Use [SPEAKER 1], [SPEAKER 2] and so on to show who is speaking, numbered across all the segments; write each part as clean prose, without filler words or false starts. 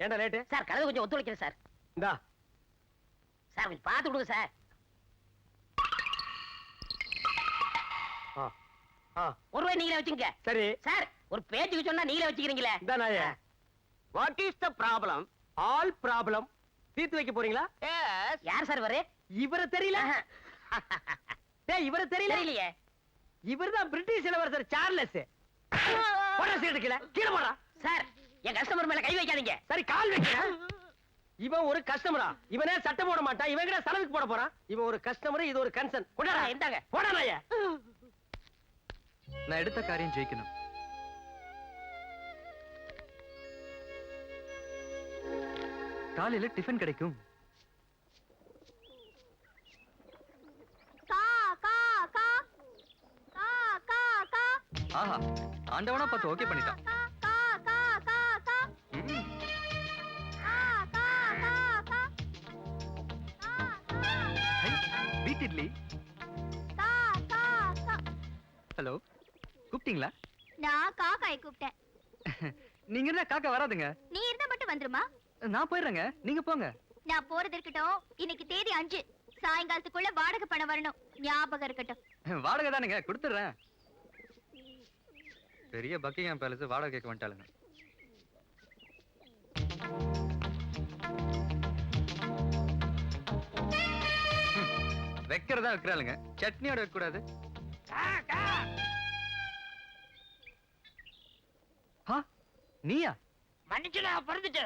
[SPEAKER 1] ஏண்டா late
[SPEAKER 2] sir கலந்து கொஞ்சம் ஒத்துழைக்கிறேன் சார்.
[SPEAKER 1] இந்தா
[SPEAKER 2] சார் கொஞ்சம் பார்த்து கொடுங்க சார். ₹1 நீங்களே வச்சுங்க.
[SPEAKER 1] சரி
[SPEAKER 2] சார் ஒரு பேச்சுக்கு சொன்னா நீங்களே வச்சுக்கிறீங்களே.
[SPEAKER 1] இந்தா நாயே. What is the problem? All problem தீர்த்து வைக்க போறீங்களா?
[SPEAKER 2] யார் சார் இவரு?
[SPEAKER 1] இவர தெரியல? டேய் இவர தெரியல?
[SPEAKER 2] தெரியலையே.
[SPEAKER 1] இவர்தான் பிரிட்டிஷ் இளவரசர் சார்லஸ். போடா சீட்டு கீழ போடா.
[SPEAKER 2] சார் என் கஸ்டமர் மேல கை வைக்காதீங்க.
[SPEAKER 1] சரி கால் வைக்கிறேன். இவன் ஒரு கஸ்டமரா? இவனே சட்டை போட மாட்டான். இவன் கிட்ட செலவுக்கு போட போறான். இவன் ஒரு கஸ்டமர், இது ஒரு கன்சர்ன். கொண்டாடா
[SPEAKER 2] இந்தாங்க.
[SPEAKER 1] போடா நாயே.
[SPEAKER 3] நான் எடுத்த காரியம் ஜெயிக்கணும். காலையில டிஃபன் கிடைக்கும். ஆஹா ஆண்டவனா பார்த்து ஓகே பண்ணிட்டான். வீட் இட்லி. ஹலோ கூப்பிட்டீங்களா?
[SPEAKER 4] நான் காக்காய் கூப்பிட்டேன்.
[SPEAKER 3] நீங்க இருந்தா காக்கா வராதுங்க.
[SPEAKER 4] நீ இருந்தா மட்டும் வந்துருமா?
[SPEAKER 3] நான் போயிடுறேங்க, நீங்க போங்க.
[SPEAKER 4] நான் போறது இருக்கட்டும். இன்னைக்கு தேதி 5. சாயங்காலத்துக்குள்ள வாடகை பணம் வரணும். ஞாபகம் இருக்கட்டும்.
[SPEAKER 3] வாடகை தானுங்க, கொடுத்துடுறேன். பெரிய பக்கிங்ஹாம் பேலஸ் வாடகை கேட்க வந்துட்டாளுங்க. வைக்கிறதா வைக்கிறாளுங்க, சட்னியோட வைக்க கூடாது. நீயா?
[SPEAKER 2] மன்னிச்சுடா பிறந்துட்டு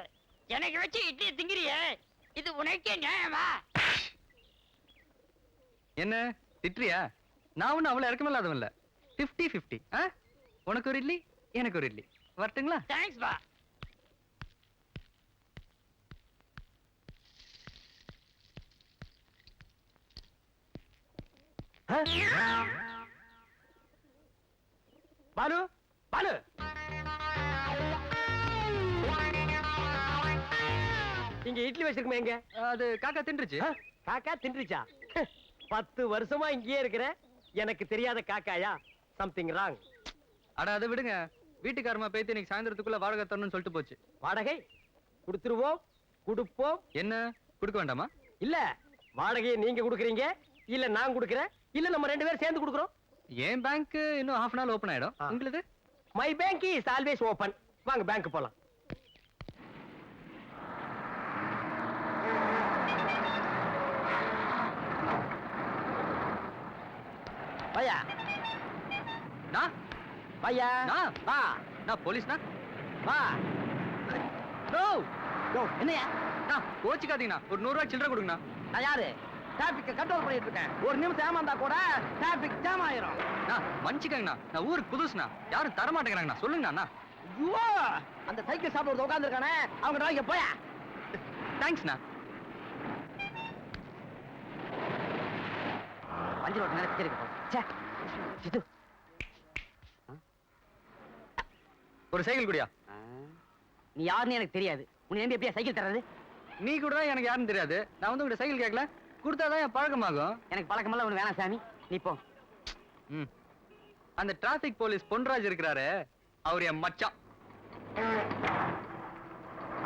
[SPEAKER 2] எனக்கு வச்சு இட்லி திங்கிறியே, இது உனக்கே நியாயமா?
[SPEAKER 3] என்ன திட்டுறியா? நான் ஒண்ணு அவ்வளவு இறக்கமில்லாதவன் இல்ல. 50-50. உனக்கு ஒரு இட்லி, எனக்கு ஒரு இட்லி. வரட்டுங்களா?
[SPEAKER 2] தேங்க்ஸ் பா.
[SPEAKER 1] பாலு பாலு இங்க இட்லி வச்சிருக்குமே எங்க?
[SPEAKER 3] அது காக்கா தின்றுச்சு.
[SPEAKER 1] காக்கா தின்றுச்சா? 10 வருஷமா இங்கேயே இருக்கிற எனக்கு தெரியாத காக்காயா? Something wrong.
[SPEAKER 3] அட அதை விடுங்க. வீட்டுக்காரமா பேத்து இன்னைக்கு சாயந்தரத்துக்குள்ள வாடகை தரணும்னு சொல்லிட்டு போச்சு.
[SPEAKER 1] வாடகை கொடுத்துருவோம், கொடுப்போம்.
[SPEAKER 3] என்ன கொடுக்க வேண்டாமா?
[SPEAKER 1] இல்ல வாடகையை நீங்க கொடுக்குறீங்க, இல்ல நான் கொடுக்குறேன், இல்ல நம்ம 2 பேரும் சேர்ந்து கொடுக்குறோம்.
[SPEAKER 3] என் பேங்க் இன்னும் half an hour ஓபன் ஆயிடும். உங்களுக்கு?
[SPEAKER 1] My bank is always open. வாங்க பேங்க் போலாம். பையா
[SPEAKER 3] நான்
[SPEAKER 1] பையா வா.
[SPEAKER 3] நான் போலீஸ்னா
[SPEAKER 1] வா.
[SPEAKER 2] என்னையா?
[SPEAKER 3] கோச்சிக்காதீங்கண்ணா, ஒரு 100 ரூபாய் சில்லறை கொடுங்கண்ணா.
[SPEAKER 1] நான் யாரு? டிராபிக் கண்ட்ரோல் பண்ணிட்டு இருக்கேன். ஒரு நிமிஷம் ஏமாந்தா கூட டிராபிக் ஜாம் ஆயிரும்.
[SPEAKER 3] மன்னிச்சுக்கங்கண்ணா, நான் ஊருக்கு புதுசுண்ணா, யாரும் தர மாட்டேங்கிறாங்கண்ணா. சொல்லுங்கண்ணா.
[SPEAKER 1] ஐயோ அந்த சைக்கிள் ஷாப்ல ஒரு உட்கார்ந்து இருக்கானே, அவங்க டிராய்க்க போயா.
[SPEAKER 3] தேங்க்ஸ்ண்ணா.
[SPEAKER 2] 5 ரோட்டு மேல பிச்சிருக்கு. இது
[SPEAKER 3] ஒரு சைக்கிள் குடியா?
[SPEAKER 2] நீ யாருன்னு எனக்கு தெரியாது. உன்னை நம்பி எப்படியா சைக்கிள் தர்றது?
[SPEAKER 3] நீ கூட தான் எனக்கு யாருன்னு தெரியாது. நான் வந்து உங்க சைக்கிள் கேட்கல, கொடுத்தாதான் என் பழக்கமாகும்.
[SPEAKER 2] எனக்கு பழக்கமெல்லாம் ஒண்ணு வேணாம் சாமி, நீ போ.
[SPEAKER 3] அந்த டிராபிக் போலீஸ் பொன்ராஜ் இருக்கிறாரு, அவர் என் மச்சான்.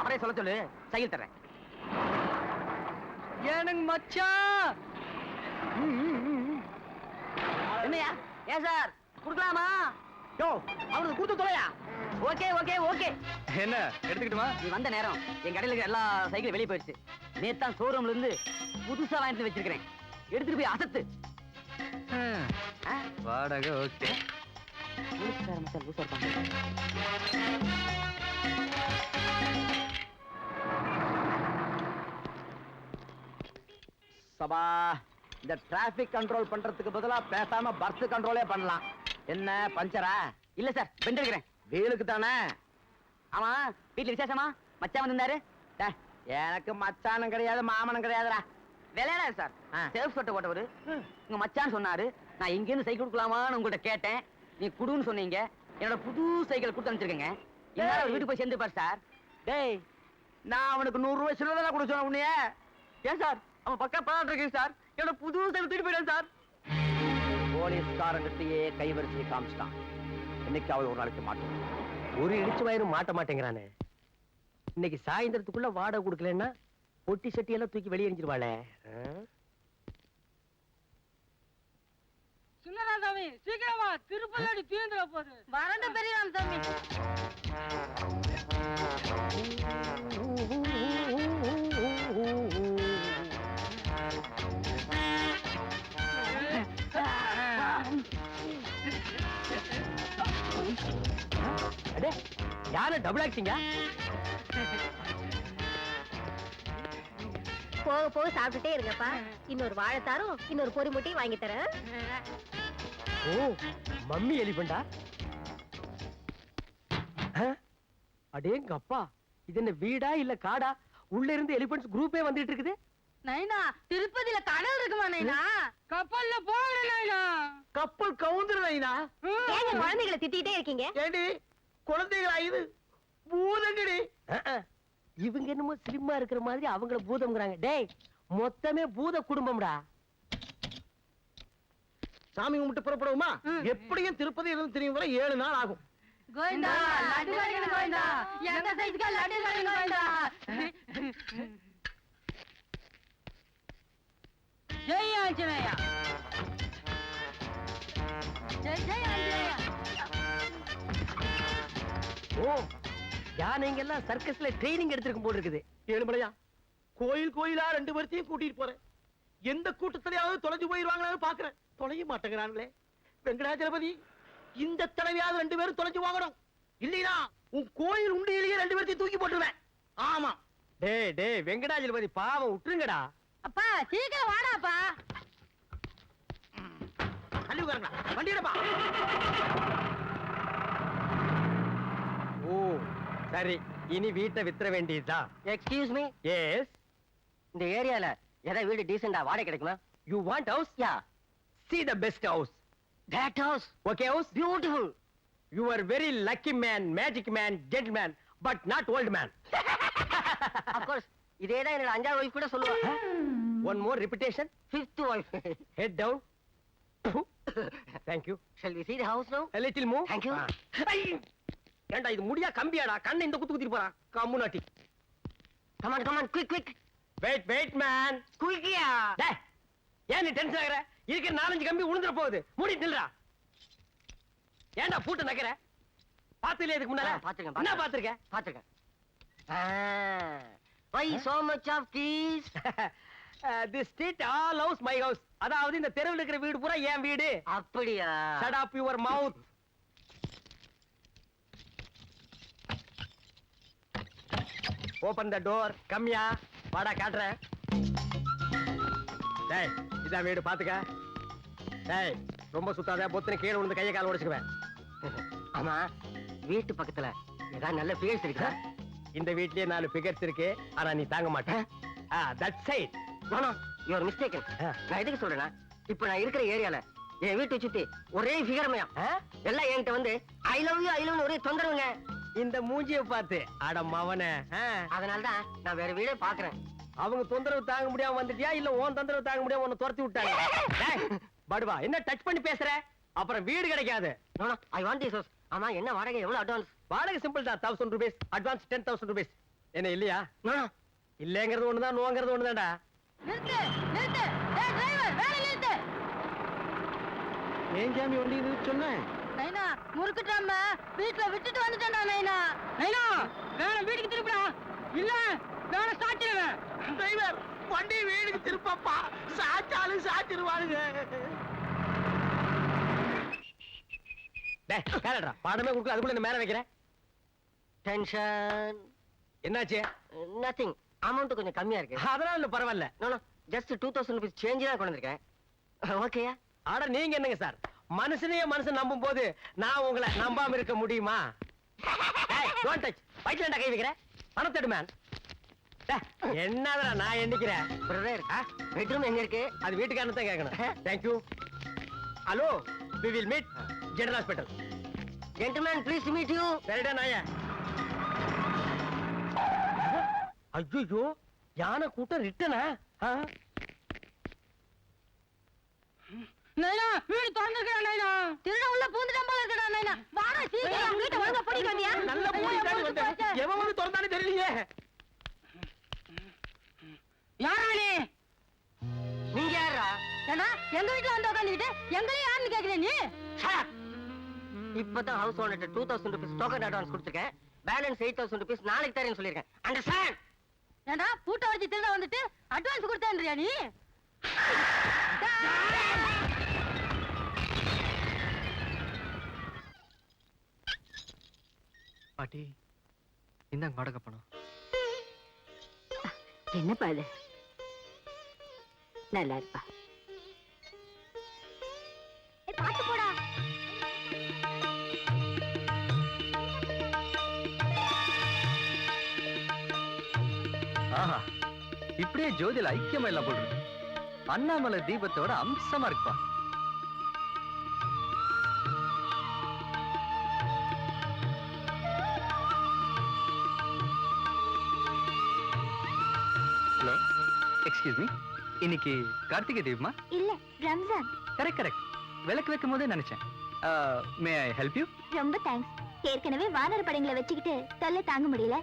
[SPEAKER 2] அவரே சொல்ல சொல்லு, சைக்கிள் தர்றேன்.
[SPEAKER 3] எனக்கு மச்சான்.
[SPEAKER 2] என்னையா? ஏன் சார் குடுக்கலாமா?
[SPEAKER 1] அவனுக்கு கொடுத்து தொலையா.
[SPEAKER 2] Okay okay okay.
[SPEAKER 3] என்ன எடுத்துக்கிட்டுமா?
[SPEAKER 2] நீ வந்த நேரம் என் கடையில இருக்கிற எல்லா சைக்கிளும் வெளியே போயிடுச்சு. நேத்தான் ஷோரூம்ல இருந்து புதுசா வாங்கிட்டு வச்சிருக்கிறேன். எடுத்துட்டு போய் அசத்து.
[SPEAKER 3] வாடகை ஓகே.
[SPEAKER 1] சபா, இந்த டிராபிக் கண்ட்ரோல் பண்றதுக்கு பதிலா பேசாம பர்த் கண்ட்ரோலே பண்ணலாம். என்ன பஞ்சரா?
[SPEAKER 2] இல்ல சார், பெண்ட் எடுக்கிறேன்.
[SPEAKER 1] வீலுக்கு தானே?
[SPEAKER 2] ஆமா, வீட்டுல விசேஷமா? மச்சான் வந்திருந்தாரு.
[SPEAKER 1] எனக்கு மச்சானும் கிடையாது, மாமனும் கிடையாதுடா.
[SPEAKER 2] விளையாடாது சார். சேஃப் சொட்டை போட்டவரு உங்க மச்சான் சொன்னாரு. நான் இங்க இருந்து சைக்கிள் கொடுக்கலாமான்னு உங்கள்கிட்ட கேட்டேன். நீ குடுன்னு சொன்னீங்க. என்னோட புது சைக்கிள் கொடுத்து அனுப்பிச்சிருக்கேங்க. எல்லாரும் வீட்டுக்கு போய் சேர்ந்துப்பார் சார்.
[SPEAKER 1] டேய், நான் அவனுக்கு 100 ரூபாய் சில்லறை கொடுக்க சொன்ன உன்னைய.
[SPEAKER 2] ஏன் சார், அவன் பக்கா பணம் இருக்கு சார். என்னோட புது சைக்கிள் தூக்கிட்டு போயிட்டான் சார்.
[SPEAKER 1] போலீஸ்காரங்கிட்டயே கைவரிசையை காமிச்சிட்டான். என்னைக்காவது ஒரு நாளைக்கு மாட்டோம். ஒரு இடிச்சு வயிறு மாட்ட மாட்டேங்கிறானே. இன்னைக்கு சாயந்தரத்துக்குள்ள வாடகை கொடுக்கலன்னா பொட்டி சட்டி எல்லாம் தூக்கி வெளியே எரிஞ்சிருவாளே.
[SPEAKER 5] சின்னராமசாமி சீக்கிரமா திருப்பதி தீர்ந்துட போகுது. வரண்ட பெரிய ராமசாமி.
[SPEAKER 1] அடே யார டபுள் ஆக்டிங்கா?
[SPEAKER 6] போக போக சாப்பிட்டுட்டே இருங்கப்பா. இன்னொரு வாழைத்தாரும் இன்னொரு பொரி முட்டையும் வாங்கி தரேன்.
[SPEAKER 1] ஓ மம்மி எலிபண்டா. அடேங்க அப்பா, இது என்ன வீடா இல்ல காடா? உள்ள இருந்து எலிபென்ட்ஸ் குரூப்பே வந்துட்டு இருக்குது.
[SPEAKER 5] நைனா திருப்பதியில கடல் இருக்குமா நைனா? கப்பல்ல போகல நைனா.
[SPEAKER 1] கப்பல் கவுந்துரு நைனா.
[SPEAKER 6] ஏங்க குழந்தைகளை திட்டிட்டே இருக்கீங்க?
[SPEAKER 1] ஏடி குழந்தைகளா இது? பூதங்கடி. இவங்க என்னமோ ஸ்லிம்மா இருக்கிற மாதிரி அவங்கள பூதம்ங்கறாங்க. டேய் மொத்தமே பூத குடும்பம்டா. சாமி கும்பிட்டு புறப்படுவோமா? எப்படியும் திருப்பதி இருந்து திரும்பி வர 7 நாள் ஆகும்.
[SPEAKER 5] கோவிந்தா லட்டு கடைக்கு கோவிந்தா. எங்க சைஸ்க்கு லட்டு கடைக்கு கோவிந்தா. ஜெய் ஆஞ்சநேயா. ஜெய் ஜெய் ஆஞ்சநேயா.
[SPEAKER 1] ஓ யானைங்க எல்லாம் சர்க்கஸ்ல ட்ரைனிங் எடுத்திருக்கும் போல இருக்குது. ஏழுமலையா, கோயில் கோயிலா 2 பேர்த்தையும் கூட்டிட்டு போறேன். எந்த கூட்டத்திலேயாவது தொலைஞ்சு போயிருவாங்களான்னு பாக்குறேன். தொலைய மாட்டேங்கிறாங்களே. வெங்கடாஜலபதி, இந்த தடவையாவது 2 பேரும் தொலைஞ்சு வாங்கணும். இல்லையா உன் கோயில் உண்டியிலேயே 2 பேர்த்தையும் தூக்கி போட்டுருவேன். ஆமா. டேய் டேய் வெங்கடாஜலபதி பாவம் விட்டுருங்கடா.
[SPEAKER 5] அப்பா சீக்கிரம் வாடாப்பா.
[SPEAKER 1] தள்ளி உட்காருங்க. வண்டியடப்பா. ஓ சரி, இனி வீட்டை வித்துற வேண்டியதுதான்.
[SPEAKER 2] Excuse me,
[SPEAKER 1] yes.
[SPEAKER 2] இந்த ஏரியால ஏதாவது வீடு டீசெண்டா வாடகை கிடைக்குமா?
[SPEAKER 1] You want house?
[SPEAKER 2] Yeah.
[SPEAKER 1] See the best house.
[SPEAKER 2] That house.
[SPEAKER 1] Okay house?
[SPEAKER 2] Beautiful.
[SPEAKER 1] You are very lucky man, magic man, gentleman, but not old man.
[SPEAKER 2] Of course. இதே தான் என்னோட 5வது வைஃப் கூட சொல்லுவா.
[SPEAKER 1] One more repetition.
[SPEAKER 2] 5th wife.
[SPEAKER 1] Head down. Thank you.
[SPEAKER 2] Shall we see the house now?
[SPEAKER 1] A little move.
[SPEAKER 2] Thank you.
[SPEAKER 1] ஏண்டா இது முடியா கம்பியாடா? கண்ணை இந்த குத்து குத்திட்டு போறான். கம்முனாட்டி.
[SPEAKER 2] Come on, quick, quick.
[SPEAKER 1] Wait man.
[SPEAKER 2] Quickயா.
[SPEAKER 1] டேய், ஏன் நீ டென்ஷன் ஆகுற? இதுக்கு 4-5 கம்பி உளுந்துற போகுது. மூடி நில்றா. ஏண்டா பூட்ட நக்கற? பாத்துல இதுக்கு முன்னால?
[SPEAKER 2] பாத்துக்கேன்.
[SPEAKER 1] என்ன பாத்துக்க?
[SPEAKER 2] பாத்துக்கேன். Why so much of peace?
[SPEAKER 1] This street all house my house. அதாவது இந்த தெருவுல இருக்கிற வீடு பூரா என் வீடு.
[SPEAKER 2] அப்படியா?
[SPEAKER 1] Shut up your mouth. Open the door. கம்மியா வாடா காட்றேன். டேய் இதான் வீடு பாத்துக்க. டேய் ரொம்ப சுத்தாத, பொத்துன கீழ விழுந்து கைய கால உடைச்சுக்குவேன்.
[SPEAKER 2] ஆமா, வீட்டு பக்கத்துல ஏதாவது நல்ல ஃபிகர்ஸ் இருக்குதா?
[SPEAKER 1] இந்த வீட்லயே 4 ஃபிகர்ஸ் இருக்கு. ஆனா நீ தாங்க மாட்ட. That's side.
[SPEAKER 2] No you are mistaken. நான் எதுக்கு சொல்றேன்னா, இப்போ நான் இருக்கிற ஏரியால என் வீட்டை சுத்தி ஒரே ஃபிகர்மயா எல்லாம் என்கிட்ட வந்து ஐ லவ் யூ ஒரே தொந்தரவுங்க.
[SPEAKER 1] இந்த மூஞ்சிய பார்த்து அட மவனே.
[SPEAKER 2] அதனால தான் நான் வேற வீடே பாக்குறேன்.
[SPEAKER 1] அவங்க தொந்தரவு தாங்க முடியாம வந்துட்டியா இல்ல உன் தொந்தரவு தாங்க முடியாம உன்னை துரத்தி விட்டாங்க? டேய் படுவா, என்ன டச் பண்ணி பேசுற? அப்புறம் வீடு கிடைக்காது.
[SPEAKER 2] No I want this house. ஆமா, என்ன வாடகை எவ்வளவு அட்வான்ஸ்?
[SPEAKER 1] வாடகை சிம்பிள் தான். 1000 rupees அட்வான்ஸ். 10,000 rupees. என்ன இல்லையா?
[SPEAKER 2] நோ
[SPEAKER 1] இல்லங்கிறது ஒண்ணுதான், நோங்கிறது ஒண்ணுதான்டா.
[SPEAKER 5] நிறுத்து. டேய் டிரைவர், வேலை நிறுத்து.
[SPEAKER 1] ஏன் ஜாமி வண்டி இது சொன்னேன்?
[SPEAKER 5] நைனா முறுக்குட்டாம வீட்ல விட்டுட்டு வந்துட்டேன்டா நைனா. நைனா வேற வீட்டுக்கு திருப்புடா. இல்ல வேற சாச்சிடுவேன்.
[SPEAKER 1] டிரைவர் வண்டி வீடுக்கு திருப்பப்பா. சாச்சாலும் சாச்சிடுவானுங்க. டேய் காலடா, பாடமே கொடுக்க அதுக்குள்ள என்ன மேல வைக்கிறேன்?
[SPEAKER 2] டென்ஷன்.
[SPEAKER 1] என்னாச்சு?
[SPEAKER 2] நதிங். அமௌண்ட் கொஞ்சம் கம்மியா இருக்கு.
[SPEAKER 1] அதெல்லாம் இல்ல, பரவாயில்ல.
[SPEAKER 2] நோ ஜஸ்ட் 2000 rupees சேஞ்ச் தான் கொண்டு வந்திருக்கேன். ஓகேயா?
[SPEAKER 1] ஆட நீங்க என்னங்க சார், மனுஷனையே மனுஷன் நம்பும் போது நான் உங்களை நம்பாம இருக்க முடியுமா? Don't touch. வயிற்றுல கை வைக்கிறேன். பணத்தெடு மேன். என்னடா நான் எண்ணிக்கிறேன்.
[SPEAKER 2] பிரதர், பெட்ரூம் எங்க இருக்கு?
[SPEAKER 1] அது வீட்டுக்காரன் தான் கேட்கணும். Thank you. Hello, we will meet general hospital.
[SPEAKER 2] Gentleman please to meet you.
[SPEAKER 1] சரிடா நாயே. ஐயோ, யானை கூட்டம் ரிட்டனா?
[SPEAKER 5] நைனா வீடு திறந்திருக்கா நைனா. திருட உள்ள பூந்துட்டான் போல இருக்கடா நைனா. வாடா சீக்கிரம் வீட்டை ஒழுங்கா பூட்டிட்டு வந்தியா?
[SPEAKER 1] நல்ல பூட்டி தாடி வந்தேன். எவன் வந்து திறந்தானே தெரியல. தெரியலையே.
[SPEAKER 5] யாரா நீ?
[SPEAKER 1] நீங்க யாரா?
[SPEAKER 5] ஏண்டா எங்க வீட்டுல வந்து உட்காந்துக்கிட்டு எங்களையும் யாருன்னு கேக்குற நீ?
[SPEAKER 2] இப்பதான் house owner 2000 rupees token advance கொடுத்துருக்கேன். பேலன்ஸ் 8000 rupees நாளைக்கு தரேன்னு சொல்லியிருக்கேன். அண்டர்ஸ்டாண்ட்?
[SPEAKER 5] ஏண்டா பூட்ட வச்சு திருட வந்துட்டு அட்வான்ஸ் கொடுத்தேன்றியா நீ?
[SPEAKER 3] பாட்டி இந்தாங்க வாடகை பணம்.
[SPEAKER 6] என்னப்பா இது? நல்லா இருப்பா.
[SPEAKER 4] பாத்து போடா.
[SPEAKER 3] ஆஹா, இப்படியே ஜோதியில ஐக்கியமா எல்லாம் போடுறது. அண்ணாமலை தீபத்தோட அம்சமா இருக்குப்பா. ஹலோ, எக்ஸ்கியூஸ் மீ, இன்னைக்கு கார்த்திகை தீபமா?
[SPEAKER 4] இல்ல, ரம்ஜான்.
[SPEAKER 3] கரெக்ட் கரெக்ட், விளக்கு வைக்கும் போதே நினைச்சேன். மே ஐ ஹெல்ப் யூ?
[SPEAKER 4] ரொம்ப தேங்க்ஸ். ஏற்கனவே வானர படங்களை வச்சுக்கிட்டு தொல்லை தாங்க முடியல.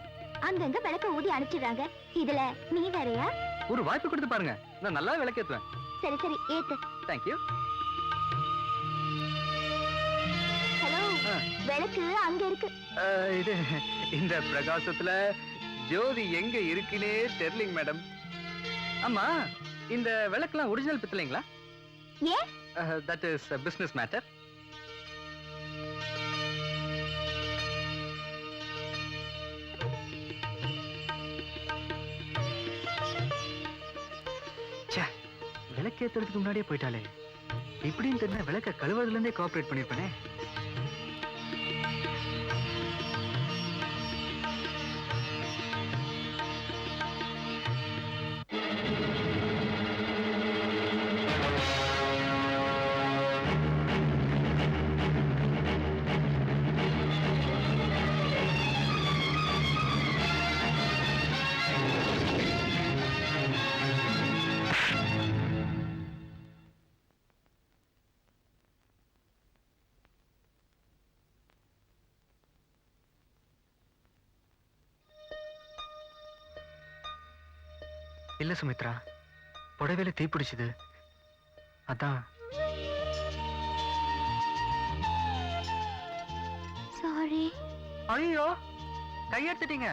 [SPEAKER 4] அங்கங்க விளக்க ஊதி அனுப்பிச்சிடுறாங்க. இதுல நீ வேறயா?
[SPEAKER 3] ஒரு வாய்ப்பு கொடுத்து பாருங்க, நான் நல்லா விளக்கேத்துவேன்.
[SPEAKER 4] சரி சரி, ஏத்து.
[SPEAKER 3] தேங்க்யூ.
[SPEAKER 4] ஹலோ, விளக்கு அங்க இருக்கு.
[SPEAKER 3] இது இந்த பிரகாசத்துல ஜோதி எங்க இருக்குன்னே தெரியலங்க மேடம். ஆமா, இந்த விளக்கெல்லாம் ஒரிஜினல் பித்தளைங்களா?
[SPEAKER 4] ஏன்?
[SPEAKER 3] That is business matter. விளக்கேத்துறதுக்கு முன்னாடியே போயிட்டாலே. இப்படின்னு தெரிஞ்ச விளக்க கழுவுறதுல இருந்தே கோஆபரேட் பண்ணிருப்பேனே. இல்ல சுமித்ரா, புடவையில தீ பிடிச்சது, அதான்.
[SPEAKER 4] சாரி.
[SPEAKER 3] ஐயோ, கையெடுத்துட்டீங்க.